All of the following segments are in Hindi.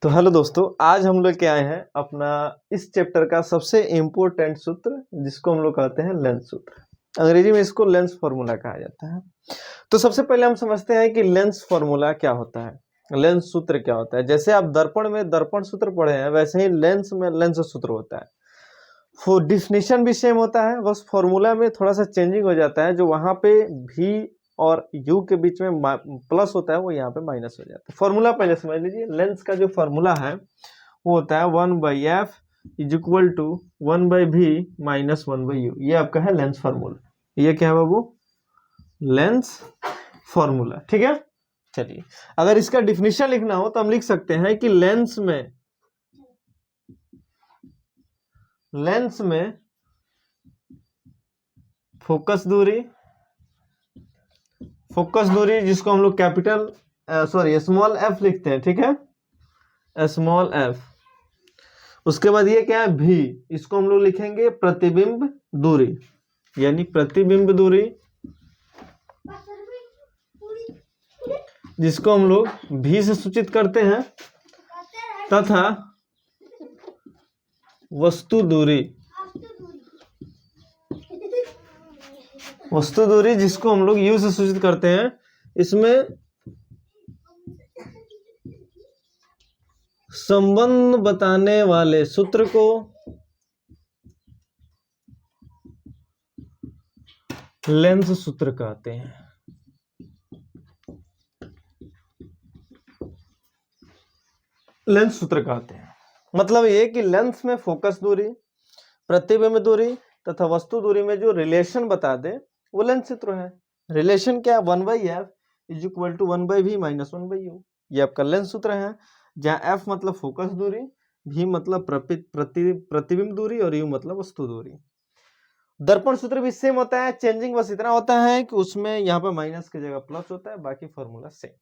तो हेलो दोस्तों, आज हम लोग के आए हैं अपना इस चैप्टर का सबसे इम्पोर्टेंट सूत्र जिसको हम लोग कहते हैं लेंस सूत्र। अंग्रेजी में इसको लेंस फॉर्मूला कहा जाता है। तो सबसे पहले हम समझते हैं कि लेंस फॉर्मूला क्या होता है, लेंस सूत्र क्या होता है। जैसे आप दर्पण में दर्पण सूत्र पढ़े हैं, वैसे ही लेंस में लेंस सूत्र होता है। डिफिनेशन भी सेम होता है, बस फॉर्मूला में थोड़ा सा चेंजिंग हो जाता है। जो वहां पे भी और यू के बीच में प्लस होता है, वो यहाँ पे माइनस हो जाता है। फॉर्मूला पहले समझ लीजिए। लेंस का जो फॉर्मूला है वो होता है 1/f is equal to 1/v minus 1/u। ये आपका है लेंस फॉर्मूला। ये क्या है बाबू? Lens formula. ठीक है, चलिए अगर इसका डिफिनीशन लिखना हो तो हम लिख सकते हैं कि लेंस में फोकस दूरी जिसको हम लोग कैपिटल स्मॉल एफ लिखते हैं। ठीक है, स्मॉल एफ। उसके बाद ये क्या है? भी। इसको हम लोग लिखेंगे प्रतिबिंब दूरी, यानी प्रतिबिंब दूरी जिसको हम लोग भी से सूचित करते हैं, तथा वस्तु दूरी जिसको हम लोग यू से सूचित करते हैं। इसमें संबंध बताने वाले सूत्र को लेंस सूत्र कहते हैं। लेंस सूत्र कहते हैं मतलब ये कि लेंस में फोकस दूरी, प्रतिबिंब दूरी तथा वस्तु दूरी में जो रिलेशन बता दे वो लेंस सूत्र है। रिलेशन क्या? 1/f is equal to 1/v minus 1/u। ये आपका लेंस सूत्र है, जहां f मतलब फोकस दूरी, v मतलब प्रतिबिंब दूरी और u मतलब वस्तु दूरी। दर्पण सूत्र भी सेम होता है, चेंजिंग बस इतना होता है कि उसमें यहाँ पे माइनस की जगह प्लस होता है, बाकी फॉर्मूला सेम।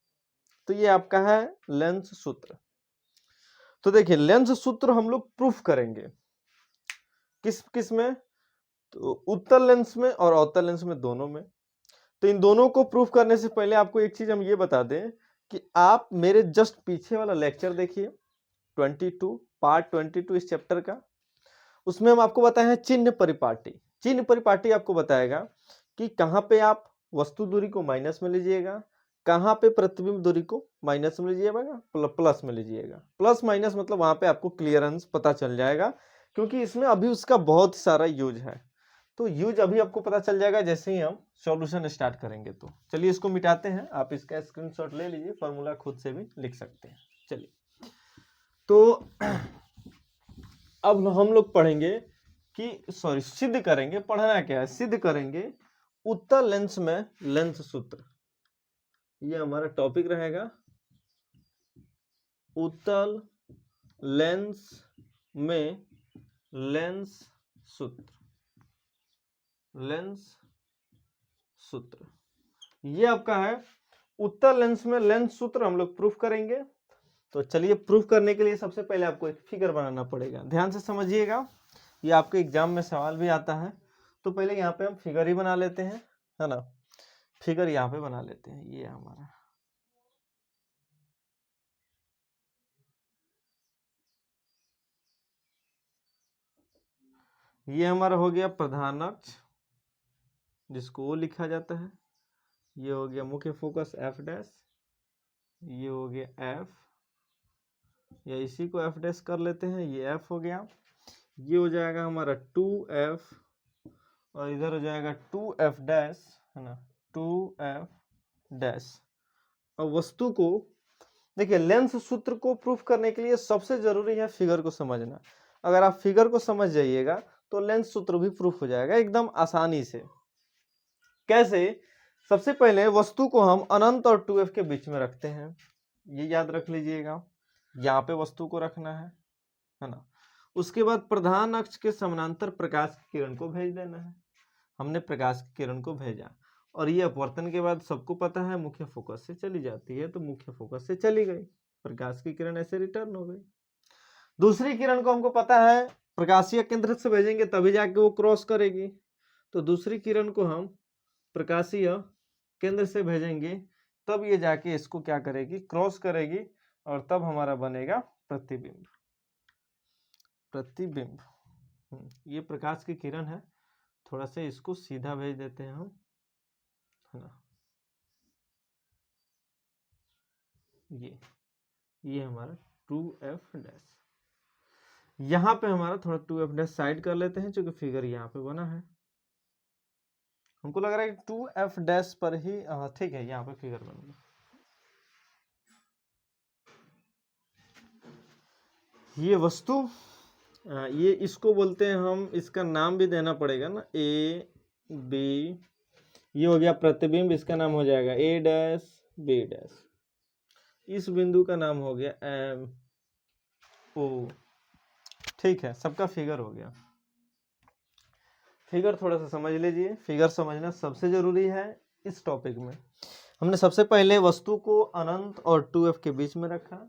तो ये आपका है लेंस सूत्र। तो देखिए लेंस सूत्र हम लोग प्रूफ करेंगे किस में? तो उत्तल लेंस में और अवतल लेंस में, दोनों में। तो इन दोनों को प्रूफ करने से पहले आपको एक चीज हम ये बता दें कि आप मेरे जस्ट पीछे वाला लेक्चर देखिए, 22 पार्ट 22 इस चैप्टर का। उसमें हम आपको बताए हैं चिन्ह परिपाटी। चिन्ह परिपाटी आपको बताएगा कि कहाँ पे आप वस्तु दूरी को माइनस में लीजिएगा, कहाँ पे प्रतिबिंब दूरी को माइनस में लीजिएगा, प्लस में लीजिएगा। प्लस माइनस मतलब वहां पे आपको क्लियरेंस पता चल जाएगा, क्योंकि इसमें अभी उसका बहुत सारा यूज है। तो यूज अभी आपको पता चल जाएगा जैसे ही हम सॉल्यूशन स्टार्ट करेंगे। तो चलिए इसको मिटाते हैं। आप इसका स्क्रीनशॉट ले लीजिए, फॉर्मूला खुद से भी लिख सकते हैं। चलिए तो अब हम लोग पढ़ेंगे कि सिद्ध करेंगे। पढ़ना क्या है? सिद्ध करेंगे उत्तल लेंस में लेंस सूत्र। ये हमारा टॉपिक रहेगा, उत्तल लेंस में लेंस सूत्र। लेंस सूत्र ये आपका है उत्तल लेंस में लेंस सूत्र। हम लोग प्रूफ करेंगे। तो चलिए प्रूफ करने के लिए सबसे पहले आपको एक फिगर बनाना पड़ेगा। ध्यान से समझिएगा, ये आपके एग्जाम में सवाल भी आता है। तो पहले यहाँ पे हम फिगर ही बना लेते हैं, है ना। फिगर यहाँ पे बना लेते हैं। ये हमारा ये हमारा हो गया प्रधान अक्ष, जिसको O लिखा जाता है। ये हो गया मुख्य फोकस F डैश, ये हो गया F, या इसी को F डैश कर लेते हैं। ये F हो गया। ये हो जाएगा हमारा 2F, और इधर हो जाएगा 2F डैश, है ना, 2F डैश। और वस्तु को देखिए, लेंस सूत्र को प्रूफ करने के लिए सबसे जरूरी है फिगर को समझना। अगर आप फिगर को समझ जाइएगा तो लेंस सूत्र भी प्रूफ हो जाएगा एकदम आसानी से। कैसे? सबसे पहले वस्तु को हम अनंत और 2F के बीच में रखते हैं, ये याद रख लीजिएगा। यहाँ पे वस्तु को रखना है ना। उसके बाद प्रधान अक्ष के समानांतर प्रकाश की किरण को भेज देना है। हमने प्रकाश की किरण को भेजा, और ये अपवर्तन के बाद सबको पता है मुख्य फोकस से चली जाती है, तो मुख्य फोकस से चली गई, प्रकाश की किरण ऐसे रिटर्न हो गई। दूसरी किरण को हमको पता है प्रकाशीय केंद्र से भेजेंगे तभी जाके वो क्रॉस करेगी, तो दूसरी किरण को हम प्रकाशीय केंद्र से भेजेंगे तब ये जाके इसको क्या करेगी? क्रॉस करेगी, और तब हमारा बनेगा प्रतिबिंब। प्रतिबिंब ये प्रकाश की किरण है, थोड़ा सा इसको सीधा भेज देते हैं हम, है ना। ये हमारा 2f डैश, यहाँ पे हमारा थोड़ा 2f डैश साइड कर लेते हैं क्योंकि फिगर यहाँ पे बना है। हमको लग रहा है कि 2f डैश पर ही ठीक है, यहाँ पे फिगर बन गया। ये वस्तु ये इसको बोलते हैं हम, इसका नाम भी देना पड़ेगा ना, ए बी, ये हो गया प्रतिबिंब, इसका नाम हो जाएगा ए डैश बी डैश। इस बिंदु का नाम हो गया एम ओ। ठीक है, सबका फिगर हो गया। फिगर थोड़ा सा समझ लीजिए, फिगर समझना सबसे जरूरी है इस टॉपिक में। हमने सबसे पहले वस्तु को अनंत और 2f के बीच में रखा,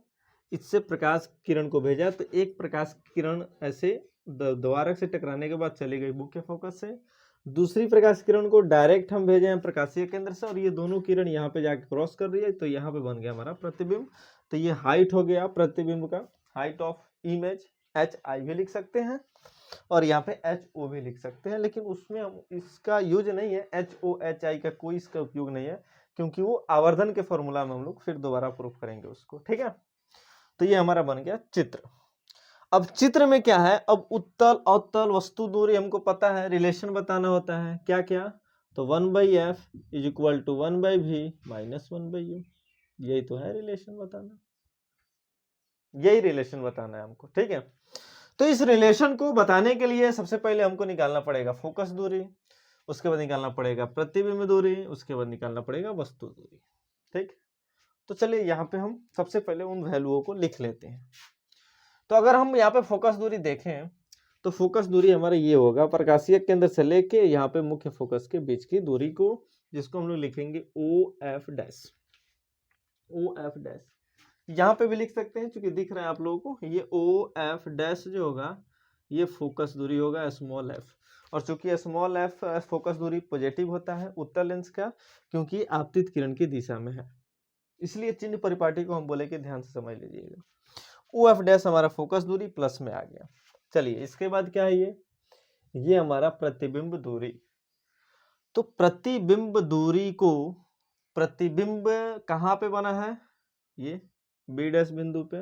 इससे प्रकाश किरण को भेजा, तो एक प्रकाश किरण ऐसे द्वारक से टकराने के बाद चली गई मुख्य फोकस से, दूसरी प्रकाश किरण को डायरेक्ट हम भेजे हैं प्रकाशीय केंद्र से, और ये दोनों किरण यहाँ पे जाके क्रॉस कर रही है, तो यहाँ पे बन गया हमारा प्रतिबिंब। तो ये हाइट हो गया प्रतिबिंब का, हाइट ऑफ इमेज HI भी लिख सकते हैं, और यहाँ पे HO भी लिख सकते हैं, लेकिन उसमें हम इसका यूज नहीं है, HOHI का कोई इसका उपयोग नहीं है, क्योंकि वो आवर्धन के फॉर्मूला में हम लोग फिर दोबारा प्रूफ करेंगे उसको। ठीक है, तो ये हमारा बन गया चित्र। अब चित्र में क्या है, अब उत्तल अवतल वस्तु दूरी हमको पता है, रिलेशन बताना होता है, क्या क्या, तो 1/f is equal to 1/v minus 1/u, यही तो है रिलेशन बताना, यही रिलेशन बताना है हमको। ठीक है, तो इस रिलेशन को बताने के लिए सबसे पहले हमको निकालना पड़ेगा फोकस दूरी, उसके बाद निकालना पड़ेगा प्रतिबिंब दूरी, उसके बाद निकालना पड़ेगा वस्तु दूरी। ठीक, तो चलिए यहाँ पे हम सबसे पहले उन वैल्यूओं को लिख लेते हैं। तो अगर हम यहाँ पे फोकस दूरी देखें तो फोकस दूरी हमारा ये होगा, प्रकाशीय केंद्र से लेके यहाँ पे मुख्य फोकस के बीच की दूरी को, जिसको हम लोग लिखेंगे OF डैश। OF डैश यहाँ पे भी लिख सकते हैं, क्योंकि दिख रहा है आप लोगों को, ये OF डैश जो होगा ये फोकस दूरी होगा स्मॉल f, और चूंकि स्मॉल f फोकस दूरी पॉजिटिव होता है उत्तल लेंस का, क्योंकि आपतित किरण की दिशा में है, इसलिए चिन्ह परिपाटी को हम बोले कि ध्यान से समझ लीजिएगा। OF डैश हमारा फोकस दूरी प्लस में आ गया। चलिए इसके बाद क्या है, ये हमारा प्रतिबिंब दूरी। तो प्रतिबिंब दूरी को, प्रतिबिंब कहाँ पे बना है, ये B डैश बिंदु पे,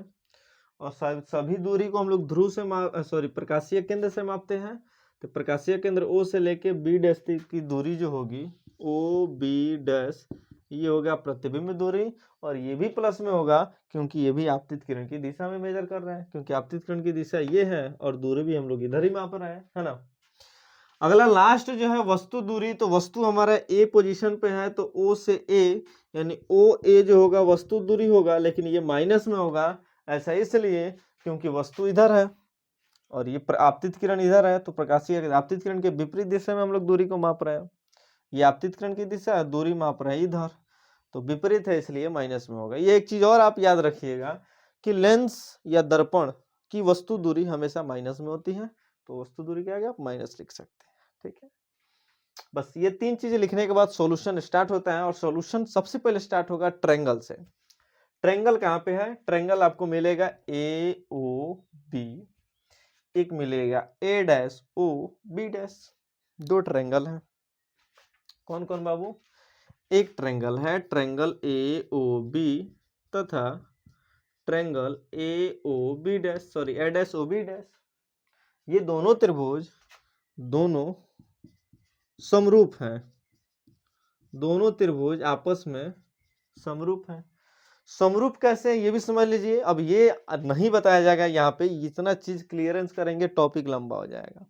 और सभी दूरी को हम लोग ध्रुव से प्रकाशीय केंद्र से मापते हैं, तो प्रकाशीय केंद्र O से लेके B डैश की दूरी जो होगी OB डैश, ये हो गया प्रतिबिंब दूरी, और ये भी प्लस में होगा क्योंकि ये भी आपतित किरण की दिशा में मेजर कर रहा है, क्योंकि आपतित किरण की दिशा ये है और दूरी भी हम लोग इधर ही माप रहे हैं, है ना। अगला लास्ट जो है वस्तु दूरी, तो वस्तु हमारा A पोजीशन पे है, तो O से A यानी OA जो होगा वस्तु दूरी होगा, लेकिन ये माइनस में होगा, ऐसा इसलिए क्योंकि वस्तु इधर है और ये आपतित किरण इधर है, तो प्रकाशीय आपतित किरण के विपरीत दिशा में हम लोग दूरी को माप रहे हैं, ये आपतित किरण की दिशा है, दूरी माप रहे हैं इधर, तो विपरीत है इसलिए माइनस में होगा। ये एक चीज और आप याद रखिएगा कि लेंस या दर्पण की वस्तु दूरी हमेशा माइनस में होती है, तो वस्तु दूरी क्या है आप माइनस लिख सकते हैं। ठीक है, बस ये तीन चीजें लिखने के बाद सॉल्यूशन स्टार्ट होता है, और सॉल्यूशन सबसे पहले स्टार्ट होगा ट्रायंगल से। ट्रायंगल कहाँ पे है, ट्रायंगल आपको मिलेगा AOB, एक मिलेगा A डैश OB डैश, दो ट्रायंगल है। कौन कौन बाबू, एक ट्रायंगल है ट्रायंगल AOB तथा triangle AOB dash, sorry A dash OB dash, ये दोनों त्रिभुज दोनों समरूप हैं, दोनों त्रिभुज आपस में समरूप हैं। समरूप कैसे ये भी समझ लीजिए, अब ये नहीं बताया जाएगा यहाँ पे, इतना चीज क्लियरेंस करेंगे टॉपिक लंबा हो जाएगा।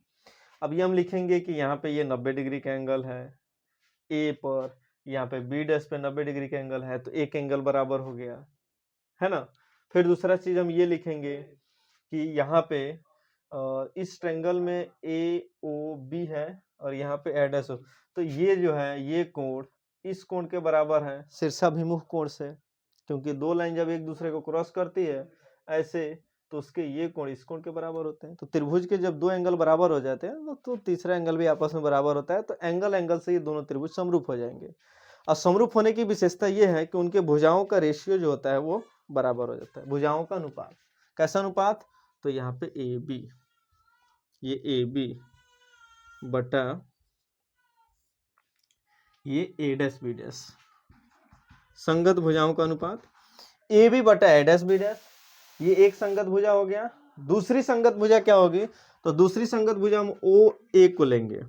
अब ये हम लिखेंगे कि यहाँ पे ये 90 डिग्री का एंगल है A पर, यहाँ पे B डैश पे 90 डिग्री का एंगल है, तो एक एंगल बराबर हो गया, है ना। फिर दूसरा चीज हम ये लिखेंगे कि यहाँ पे इस ट्रायंगल में AOB है और यहाँ पे A डैश, तो ये जो है ये कोण इस कोण के बराबर है शीर्षाभिमुख कोण से, क्योंकि दो लाइन जब एक दूसरे को क्रॉस करती है ऐसे, तो उसके ये कोण इस कोण के बराबर होते हैं। तो त्रिभुज के जब दो एंगल बराबर हो जाते हैं तो तीसरा एंगल भी आपस में बराबर होता है, तो एंगल से ये दोनों त्रिभुज समरूप हो जाएंगे। और समरूप होने की विशेषता ये है कि उनके भुजाओं का रेशियो जो होता है वो बराबर हो जाता है। भुजाओं का अनुपात, कैसा अनुपात? तो यहाँ पे ए बी, ये ए बी बटा ये ए डैश बी डैश, संगत भुजाओं का अनुपात ए बी बटा ए डैश बी डैश। ये एक संगत भुजा हो गया। दूसरी संगत भुजा क्या होगी? तो दूसरी संगत भुजा हम ओ ए को लेंगे,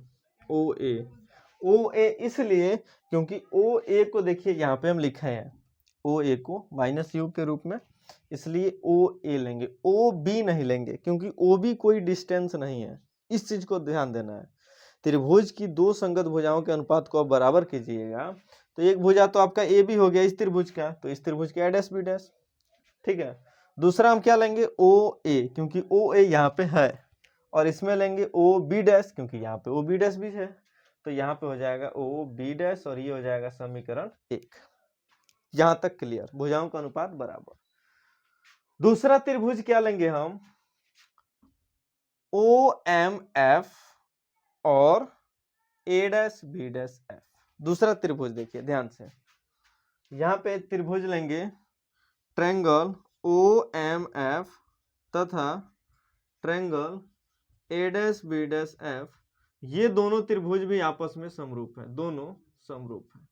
ओ ए। ओ ए इसलिए क्योंकि ओ ए को देखिए यहाँ पे हम लिखे हैं ओ ए को माइनस यू के रूप में, इसलिए ओ ए लेंगे, ओ बी नहीं लेंगे क्योंकि ओ बी कोई डिस्टेंस नहीं है। इस चीज को ध्यान देना है। त्रिभुज की दो संगत भुजाओं के अनुपात को आप बराबर कीजिएगा तो एक भुजा तो आपका ए बी हो गया इस त्रिभुज का, तो इस त्रिभुज का ए डैश बी डैश, ठीक है। दूसरा हम क्या लेंगे? ओ ए, क्योंकि ओ ए यहाँ पे है, और इसमें लेंगे ओ बी डैश क्योंकि यहाँ पे ओ बी डैश भी है, तो यहाँ पे हो जाएगा ओ बी डैश और ये हो जाएगा समीकरण 1। यहां तक क्लियर? भुजाओं का अनुपात बराबर। दूसरा त्रिभुज क्या लेंगे हम? ओ एम एफ और A dash B dash F. दूसरा त्रिभुज देखिए ध्यान से, यहाँ पे त्रिभुज लेंगे ट्रायंगल ओ एम एफ तथा triangle A dash B dash F. ये दोनों त्रिभुज भी आपस में समरूप है, दोनों समरूप है।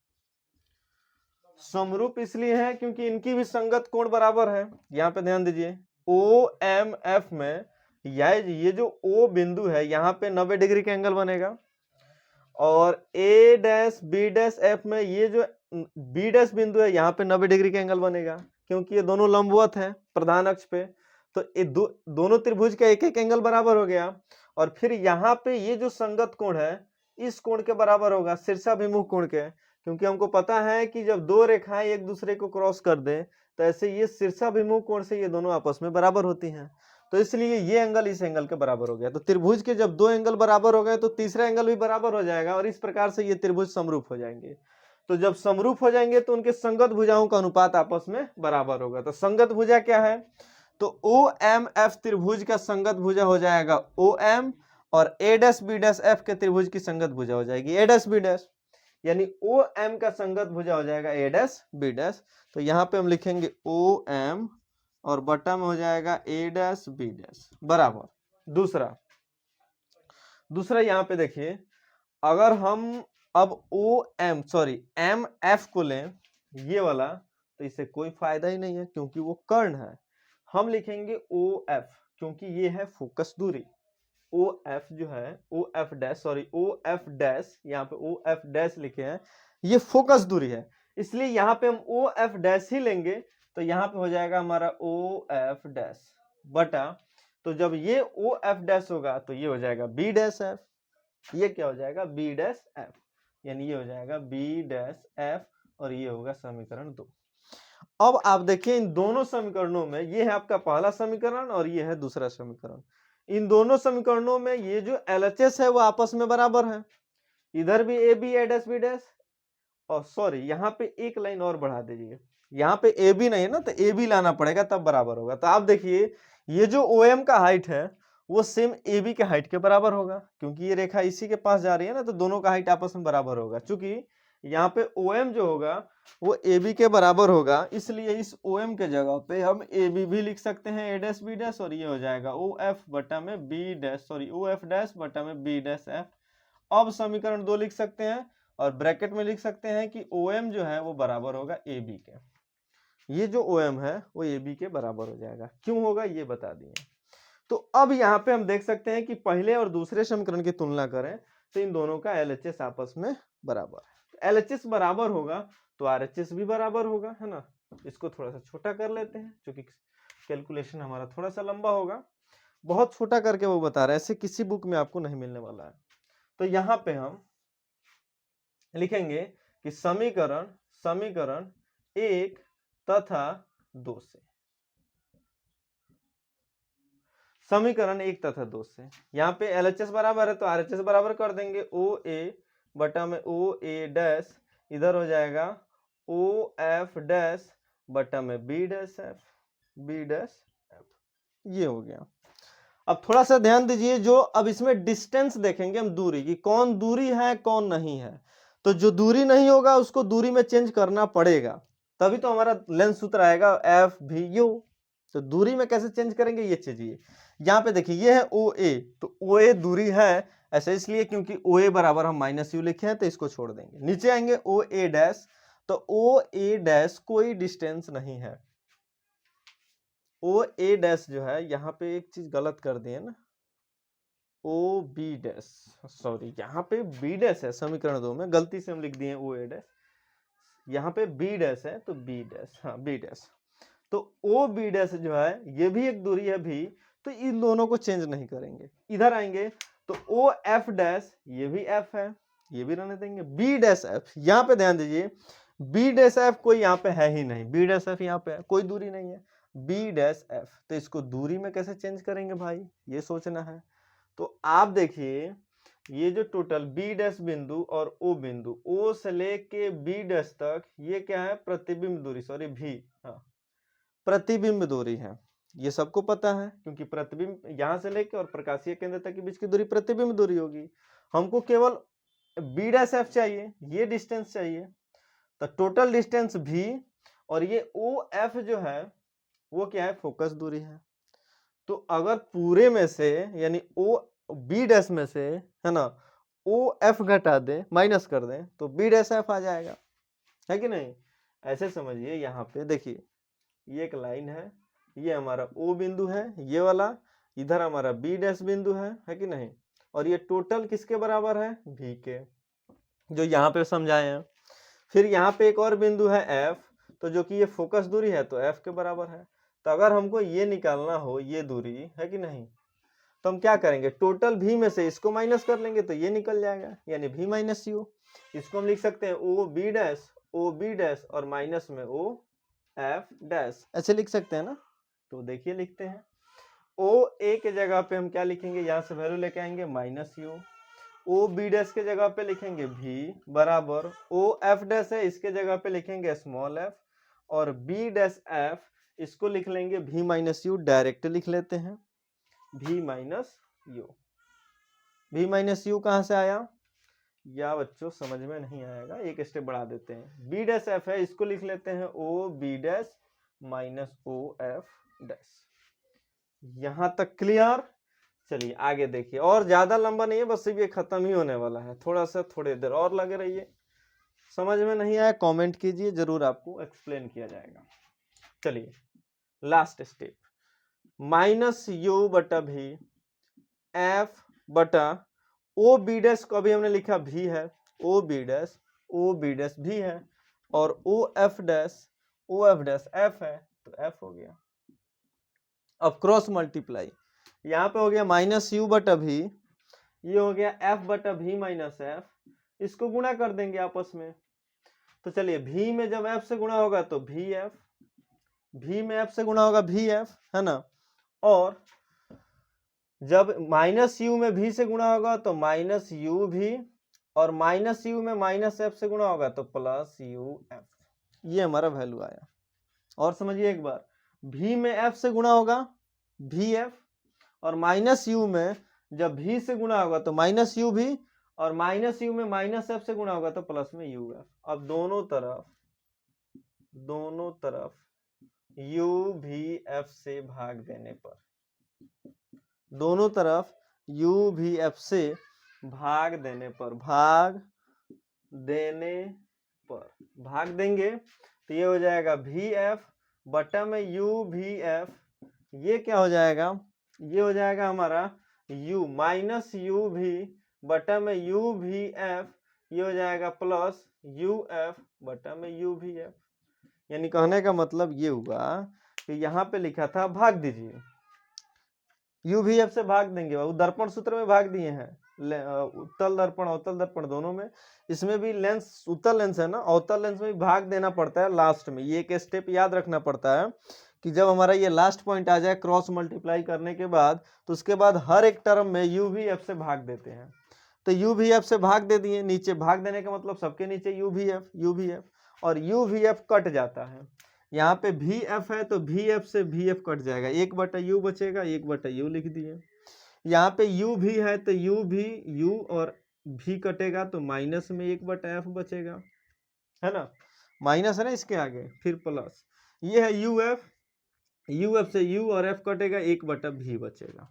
समरूप इसलिए है क्योंकि इनकी भी संगत कोण बराबर है। यहाँ पे ध्यान दीजिए, ओ एम एफ में ये जो ओ बिंदु है यहाँ पे 90 डिग्री का एंगल बनेगा, और A dash B dash F में ये जो बी डैश बिंदु है यहाँ पे 90 डिग्री का एंगल बनेगा, क्योंकि ये दोनों लंबवत है प्रधान अक्ष पे। तो ये दोनों त्रिभुज का एक एक एंगल बराबर हो गया, और फिर यहाँ पे ये जो संगत कोण है इस कोण के बराबर होगा, शीर्षाभिमुख कोण के, क्योंकि हमको पता है कि जब दो रेखाएं एक दूसरे को क्रॉस कर दें तो ऐसे ये शीर्षाभिमुख कोण से ये दोनों आपस में बराबर होती हैं, तो इसलिए ये एंगल इस एंगल के बराबर हो गया। तो त्रिभुज के जब दो एंगल बराबर हो गए तो तीसरा एंगल भी बराबर हो जाएगा, और इस प्रकार से ये त्रिभुज समरूप हो जाएंगे। तो जब समरूप हो जाएंगे तो उनके संगत भुजाओं का अनुपात आपस में बराबर होगा। तो संगत भुजा क्या है? तो ओ एम एफ त्रिभुज का संगत भुजा हो जाएगा ओ एम, और A dash B dash F के त्रिभुज की संगत भुजा हो जाएगी ए डैश बी डैश, यानी ओ एम का संगत भुजा हो जाएगा ए डैश बी डैश। तो यहाँ पे हम लिखेंगे ओ एम और बटा में हो जाएगा ए डैश बी डैश बराबर। दूसरा यहाँ पे देखिए, अगर हम अब एम एफ को लें ये वाला, तो इससे कोई फायदा ही नहीं है क्योंकि वो कर्ण है। हम लिखेंगे ओ एफ क्योंकि ये है फोकस दूरी। ओ एफ जो है ओ एफ डैश यहाँ पे ओ एफ डैश लिखे हैं, ये फोकस दूरी है, इसलिए यहाँ पे हम ओ एफ डैश ही लेंगे। तो यहाँ पे हो जाएगा हमारा ओ एफ डैश बटा, तो जब ये ओ एफ डैश होगा तो ये हो जाएगा बी डैश एफ, ये क्या हो जाएगा? बी डैश एफ, यानी ये हो जाएगा बी डैश एफ, और ये होगा समीकरण 2। अब आप देखिए इन दोनों समीकरणों में, ये है आपका पहला समीकरण और ये है दूसरा समीकरण, इन दोनों समीकरणों में ये जो LHS है वो आपस में बराबर है। इधर भी A B A dash B dash, और सॉरी यहाँ पे एक लाइन और बढ़ा दीजिए, यहाँ पे ए बी नहीं है ना, तो ए बी लाना पड़ेगा तब बराबर होगा। तो आप देखिए ये जो ओ एम का हाइट है वो सेम ए बी के हाइट के बराबर होगा, क्योंकि ये रेखा इसी के पास जा रही है ना, तो दोनों का हाइट आपस में बराबर होगा। चूंकि यहाँ पे ओ एम जो होगा वो ए बी के बराबर होगा, इसलिए इस ओ एम के जगह पे हम ए बी भी लिख सकते हैं ए डैश बी डैश, और ये हो जाएगा ओ एफ बटा में B dash O F dash बटा में बी डैश एफ। अब समीकरण 2 लिख सकते हैं और ब्रैकेट में लिख सकते हैं कि ओ एम जो है वो बराबर होगा ए बी के। ये जो ओ एम है वो ए बी के बराबर हो जाएगा। क्यों होगा ये बता दिए। तो अब यहाँ पे हम देख सकते हैं कि पहले और दूसरे समीकरण की तुलना करें तो इन दोनों का LHS आपस में बराबर है। LHS बराबर होगा तो RHS भी बराबर होगा, है ना। इसको थोड़ा सा छोटा कर लेते हैं क्योंकि कैलकुलेशन हमारा थोड़ा सा लंबा होगा, बहुत छोटा करके वो बता रहे हैं, ऐसे किसी बुक में आपको नहीं मिलने वाला है। तो यहाँ पे हम लिखेंगे कि समीकरण 1 तथा 2 से, समीकरण 1 तथा 2 से यहाँ पे LHS बराबर है तो RHS बराबर कर देंगे ओ ए बटा में ओ ए डैश, इधर हो जाएगा ओ एफ डैश बटा में बी डैश एफ, ये हो गया। अब थोड़ा सा ध्यान दीजिए, जो अब इसमें डिस्टेंस देखेंगे हम दूरी की, कौन दूरी है कौन नहीं है। तो जो दूरी नहीं होगा उसको दूरी में चेंज करना पड़ेगा, तभी तो हमारा लेंस सूत्र आएगा एफ भी यू। तो दूरी में कैसे चेंज करेंगे ये चीज, यहाँ पे देखिए ये है ओ ए, तो ओ ए दूरी है ऐसा इसलिए क्योंकि ओ ए बराबर हम माइनस यू लिखे हैं, तो इसको छोड़ देंगे। नीचे आएंगे ओ ए डैश, तो ओ ए डैश कोई डिस्टेंस नहीं है। ओ ए डैश जो है यहाँ पे एक चीज गलत कर दिए ना, ओ बी डैश, सॉरी यहाँ पे बी डैश है समीकरण 2 में, गलती से हम लिख दिए ओ ए डैश, यहाँ पे बी डैश है तो बी डैश, हाँ बी डैश। तो ओ बी डैश जो है ये भी एक दूरी है भी, तो इन दोनों को चेंज नहीं करेंगे। इधर आएंगे तो ओ एफ डैश, ये भी एफ है, ये भी रहने देंगे। बी डैश एफ, यहाँ पे ध्यान दीजिए बी डैश एफ कोई यहाँ पे है ही नहीं, बी डैश एफ यहाँ पे है, कोई दूरी नहीं है बी डैश एफ, तो इसको दूरी में कैसे चेंज करेंगे भाई, ये सोचना है। तो आप देखिए ये जो टोटल बी डैश बिंदु और ओ बिंदु, ओ से लेके बी डैश तक, ये क्या है प्रतिबिंब दूरी, सॉरी भी, हाँ प्रतिबिंब दूरी है, ये सबको पता है क्योंकि प्रतिबिंब यहां से लेके और प्रकाशीय केंद्र तक के बीच की दूरी प्रतिबिंब दूरी होगी। हमको केवल बी डैश एफ चाहिए, ये डिस्टेंस चाहिए, तो टोटल डिस्टेंस भी, और ये ओ एफ जो है वो क्या है फोकस दूरी है। तो अगर पूरे में से यानी ओ बी डैश में से है ना ओ एफ घटा दे, माइनस कर दें, तो बी डैश एफ आ जाएगा, है कि नहीं। ऐसे समझिए यहाँ पे देखिए ये एक लाइन है, ये हमारा ओ बिंदु है ये वाला, इधर हमारा बी डैश बिंदु है कि नहीं, और ये टोटल किसके बराबर है भी के, जो यहाँ पे समझाए हैं। फिर यहाँ पे एक और बिंदु है एफ, तो जो कि ये फोकस दूरी है तो एफ के बराबर है। तो अगर हमको ये निकालना हो ये दूरी, है कि नहीं, तो हम क्या करेंगे टोटल भी में से इसको माइनस कर लेंगे तो ये निकल जाएगा, यानी भी माइनस यू। इसको हम लिख सकते हैं ओ बी डैश और माइनस में ओ एफ डैश, ऐसे लिख सकते हैं ना। तो देखिए लिखते हैं ओ ए के जगह पे हम क्या लिखेंगे, यहाँ से वैल्यू लेके आएंगे minus U, O B dash के जगह पे लिखेंगे भी बराबर ओ एफ डैश है इसके जगह पे लिखेंगे स्मॉल एफ, और बी डैश एफ इसको लिख लेंगे भी माइनस यू, डायरेक्ट लिख लेते हैं भी माइनस यू। भी माइनस यू कहाँ से आया, या बच्चों समझ में नहीं आएगा, एक स्टेप बढ़ा देते हैं। बी डैश एफ है इसको लिख लेते हैं O B dash minus O F dash. यहां तक क्लियर। चलिए आगे देखिए, और ज्यादा लंबा नहीं है, बस ये खत्म ही होने वाला है, थोड़ा सा थोड़ी देर और लगे रहिए। समझ में नहीं आया कमेंट कीजिए, जरूर आपको एक्सप्लेन किया जाएगा। चलिए लास्ट स्टेप, माइनस यू बटा भी एफ बटा ओ बी डैश को अभी हमने लिखा भी है, ओ बी डैश भी है, और ओ एफ डैश एफ है तो एफ हो गया। अब क्रॉस मल्टीप्लाई, यहाँ पे हो गया माइनस यू बटा भी, ये हो गया एफ बटा भी माइनस एफ, इसको गुणा कर देंगे आपस में। तो चलिए भी में जब एफ से गुणा होगा तो भी एफ, भी में एफ से गुणा होगा भी एफ, है ना, और जब माइनस यू में भी से गुणा होगा तो माइनस यू भी, और माइनस यू में माइनस एफ से गुणा होगा तो प्लस यू एफ, ये हमारा वैल्यू आया। और समझिए एक बार, भी में एफ से गुणा होगा भी एफ, और माइनस यू में जब भी से गुणा होगा तो माइनस यू भी, और माइनस यू में माइनस एफ से गुणा होगा तो प्लस में यू एफ। अब दोनों तरफ यू भी एफ से भाग देने पर, दोनों तरफ u भी f से भाग देने पर, भाग देंगे तो ये हो जाएगा भी एफ बटा में u भी एफ, ये क्या हो जाएगा, ये हो जाएगा हमारा u माइनस यू भी बटा में u भी एफ, ये हो जाएगा प्लस u एफ बटा में u भी एफ। यानी कहने का मतलब ये हुआ कि यहाँ पे लिखा था भाग दीजिए, यू भी एफ से भाग देंगे, वो दर्पण सूत्र में भाग दिए हैं, उत्तल दर्पण अवतल दर्पण दोनों में, इसमें भी लेंस उत्तल लेंस है ना, अवतल लेंस में भी भाग देना पड़ता है लास्ट में। ये एक स्टेप याद रखना पड़ता है कि जब हमारा ये लास्ट पॉइंट आ जाए क्रॉस मल्टीप्लाई करने के बाद, तो उसके बाद हर एक टर्म में यू भी एफ से भाग देते हैं। तो यू भी एफ से भाग दे दिए, नीचे भाग देने का मतलब सबके नीचे यू भी एफ, और यू भी एफ कट जाता है। यहाँ पे भी एफ है तो भी एफ से भी एफ कट जाएगा, एक बटा यू बचेगा, एक बटा यू लिख दिए। यहाँ पे यू भी है तो यू और भी कटेगा तो माइनस में एक बटा एफ बचेगा, है ना। माइनस है ना इसके आगे, फिर प्लस, ये है यू एफ, यू एफ से यू और एफ कटेगा, 1/v बचेगा।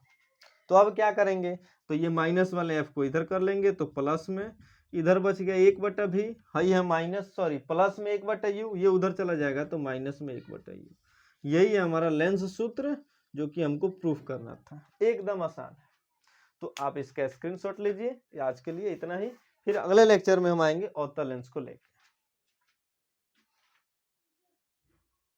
तो अब क्या करेंगे, तो ये माइनस वाले एफ को इधर कर लेंगे, तो प्लस में इधर बच गया 1/v, हाई है माइनस, सॉरी प्लस में 1/u, ये उधर चला जाएगा तो माइनस में 1/u। यही है हमारा लेंस सूत्र जो कि हमको प्रूफ करना था, एकदम आसान है। तो आप इसका स्क्रीनशॉट लीजिए। आज के लिए इतना ही, फिर अगले लेक्चर में हम आएंगे अवतल लेंस को लेकर।